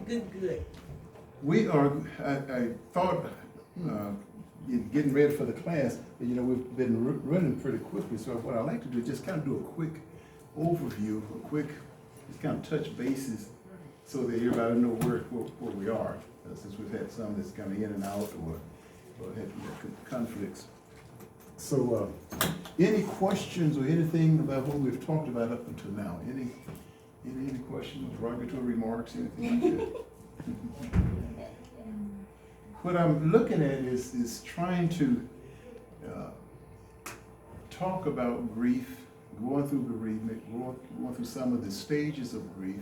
Good. We are, I thought, getting ready for the class, but we've been running pretty quickly, so what I like to do is just kind of do a quick overview, just kind of touch bases so that everybody know where we are, since we've had some that's kind of in and out or had conflicts. So, any questions or anything about what we've talked about up until now? Any questions, derogatory remarks, anything like that? What I'm looking at is trying to talk about grief, going through bereavement, going through some of the stages of grief,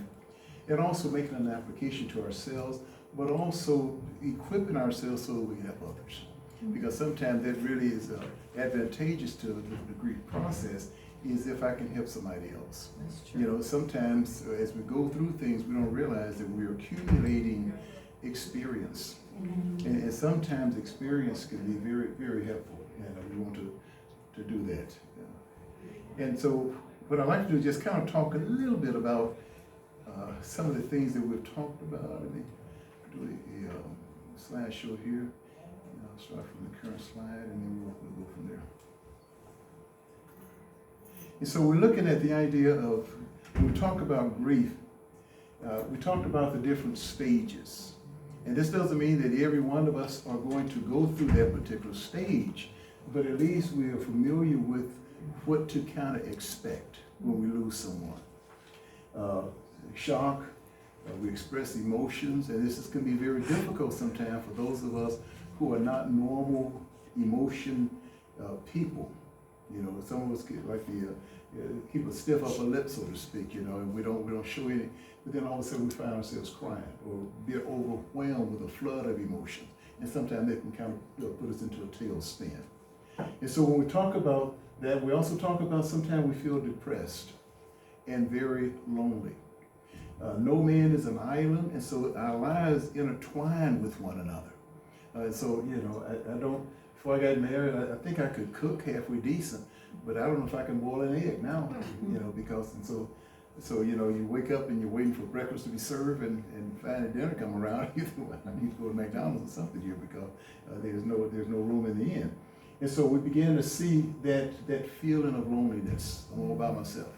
and also making an application to ourselves, but also equipping ourselves so that we can help others. Because sometimes that really is advantageous to the grief process, is if I can help somebody else. That's true. Sometimes as we go through things, we don't realize that we're accumulating experience. And sometimes experience can be very, very helpful, and we want to do that. And so what I'd like to do is just kind of talk a little bit about some of the things that we've talked about. Let me do a slideshow here. I'll start from the current slide, and then we'll go from there. And so we're looking at the idea of, when we talk about grief, we talked about the different stages. And this doesn't mean that every one of us are going to go through that particular stage, but at least we are familiar with what to kind of expect when we lose someone. Shock, we express emotions, and this can be very difficult sometimes for those of us who are not normal emotion people. Some of us get like keep a stiff upper lip, so to speak, and we don't show any. But then all of a sudden we find ourselves crying or be overwhelmed with a flood of emotions. And sometimes that can kind of put us into a tailspin. And so when we talk about that, we also talk about sometimes we feel depressed and very lonely. No man is an island, and so our lives intertwine with one another. So, I don't, before I got married, I think I could cook halfway decent, but I don't know if I can boil an egg now, because, and so, you wake up and you're waiting for breakfast to be served and finally dinner come around. I need to go to McDonald's or something here because there's no room in the inn. And so we began to see that feeling of loneliness. I'm all by myself.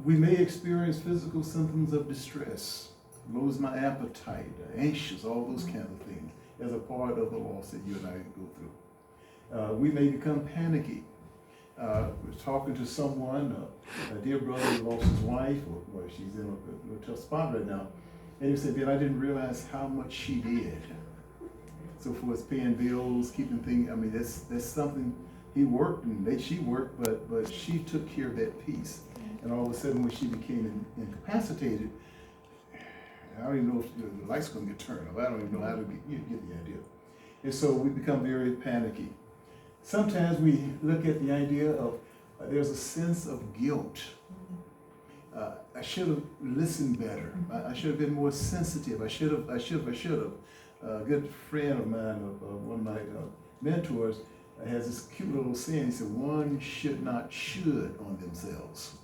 We may experience physical symptoms of distress, lose my appetite, anxious, all those kinds of things as a part of the loss that you and I go through. We may become panicky. We're talking to someone, a dear brother who lost his wife, or she's in a tough spot right now, and he said, "Ben, I didn't realize how much she did." So for us paying bills, keeping things, I mean, that's something he worked and she worked, but she took care of that piece. And all of a sudden when she became incapacitated, I don't even know if the light's gonna get turned off. I don't even know how to you get the idea. And so we become very panicky. Sometimes we look at the idea of there's a sense of guilt. I should have listened better. I should have been more sensitive. I should have. A good friend of mine, one of my mentors, has this cute little saying. He said, "One should not should on themselves."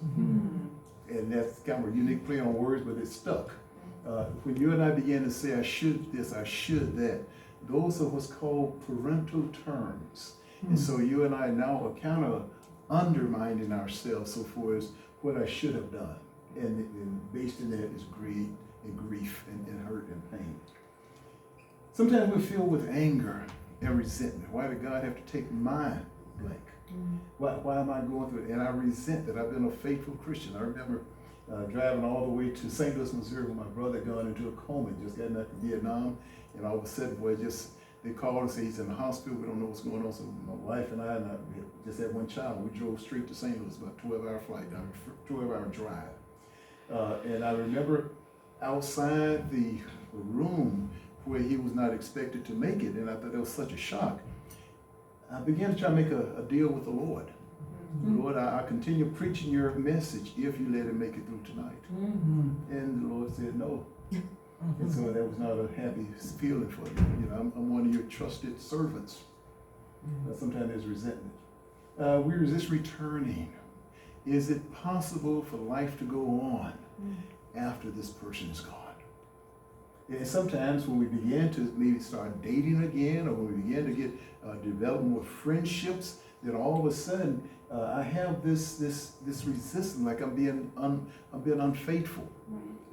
And that's kind of a unique play on words, but it's stuck. When you and I begin to say, "I should this, I should that," those are what's called parental terms. And so you and I now are kind of undermining ourselves so far as what I should have done. And based in that is greed and grief and hurt and pain. Sometimes we feel with anger and resentment. Why did God have to take my blank? Why am I going through it? And I resent that. I've been a faithful Christian. I remember driving all the way to St. Louis, Missouri with my brother gone into a coma, just got back from Vietnam. And all of a sudden, they called and said he's in the hospital. We don't know what's going on. So my wife and I just had one child. We drove straight to St. Louis, about a 12-hour flight, 12-hour drive. And I remember outside the room where he was not expected to make it, and I thought that was such a shock. I began to try to make a deal with the Lord. Lord, I continue preaching your message if you let it make it through tonight. And the Lord said no. And so that was not a happy feeling for me. I'm one of your trusted servants. Sometimes there's resentment. We resist returning. Is it possible for life to go on after this person is gone? And sometimes when we begin to maybe start dating again, or when we begin to get develop more friendships, then all of a sudden I have this resistance, like I'm being unfaithful.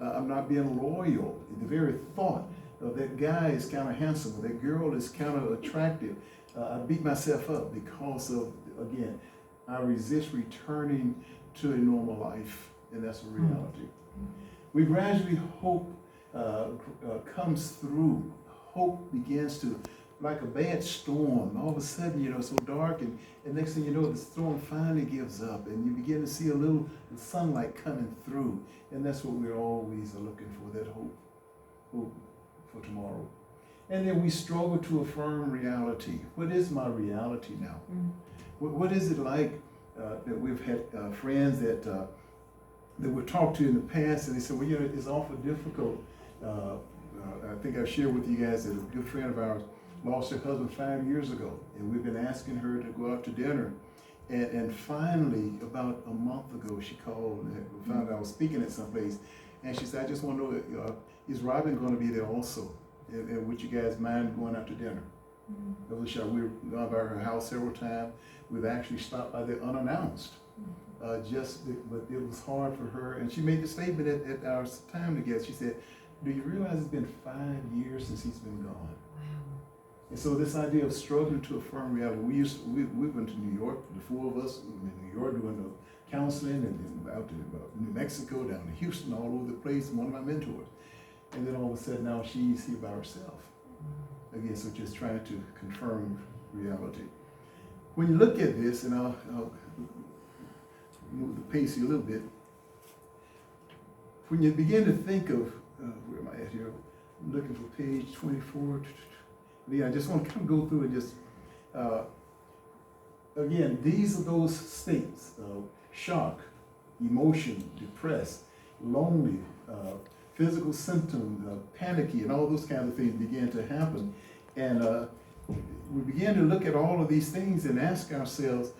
I'm not being loyal. The very thought of that guy is kind of handsome, or that girl is kind of attractive. I beat myself up because of, again, I resist returning to a normal life, and that's a reality. We gradually hope comes through. Hope begins to, like a bad storm, all of a sudden, it's so dark, and next thing you know, the storm finally gives up, and you begin to see a little sunlight coming through, and that's what we're always looking for, that hope for tomorrow. And then we struggle to affirm reality. What is my reality now? What is it like that we've had friends that we've talked to in the past, and they said, well, it's awful difficult. I think I've shared with you guys that a good friend of ours lost her husband 5 years ago, and we've been asking her to go out to dinner. And finally, about a month ago, she called and found out I was speaking at some place, and she said, I just want to know, is Robin going to be there also? And would you guys mind going out to dinner? It was a shock. We've gone by her house several times. We've actually stopped by there unannounced. But it was hard for her, and she made the statement at our time together. She said, do you realize it's been 5 years since he's been gone? And so this idea of struggling to affirm reality, we went to New York, the four of us, in New York doing the counseling, and then out to New Mexico, down to Houston, all over the place, one of my mentors. And then all of a sudden now she's here by herself. Again, so just trying to confirm reality. When you look at this, and I'll move the pace here a little bit, when you begin to think of, where am I at here? I'm looking for page 24. Yeah, I just want to kind of go through and just, again, these are those states of shock, emotion, depressed, lonely, physical symptoms, panicky, and all those kinds of things began to happen. And we began to look at all of these things and ask ourselves,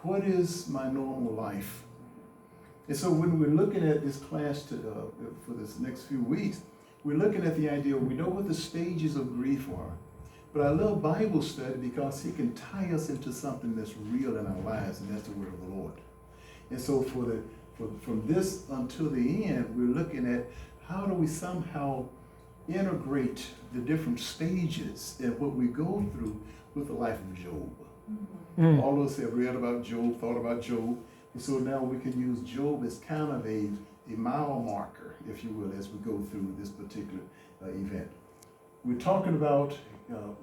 what is my normal life? And so when we're looking at this class for this next few weeks, we're looking at the idea, we know what the stages of grief are. But I love Bible study because it can tie us into something that's real in our lives, and that's the word of the Lord. And so from this until the end, we're looking at how do we somehow integrate the different stages and what we go through with the life of Job. All of us have read about Job, thought about Job, and so now we can use Job as kind of a mile marker, if you will, as we go through this particular event. We're talking about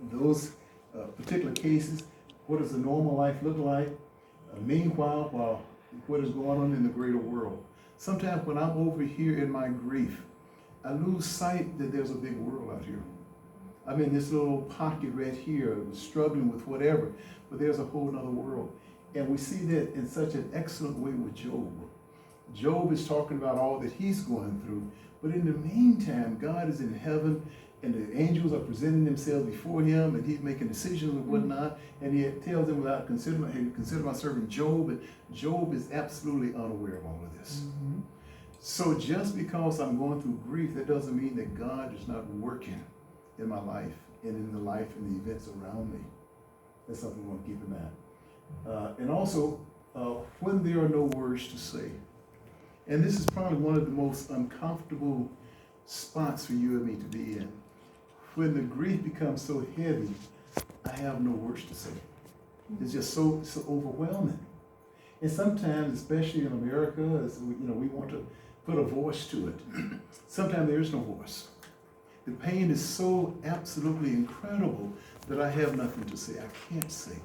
those particular cases. What does a normal life look like? Meanwhile, what is going on in the greater world? Sometimes when I'm over here in my grief, I lose sight that there's a big world out here. I'm in this little pocket right here, struggling with whatever, but there's a whole other world. And we see that in such an excellent way with Job. Job is talking about all that he's going through, but in the meantime, God is in heaven, and the angels are presenting themselves before him, and he's making decisions and whatnot, and he tells them without consider my servant Job, and Job is absolutely unaware of all of this. So just because I'm going through grief, that doesn't mean that God is not working in my life and in the life and the events around me. That's something we want to keep in mind. And also, when there are no words to say. And this is probably one of the most uncomfortable spots for you and me to be in. When the grief becomes so heavy, I have no words to say. It's just so overwhelming. And sometimes, especially in America, as we want to put a voice to it. Sometimes there is no voice. The pain is so absolutely incredible that I have nothing to say. I can't say.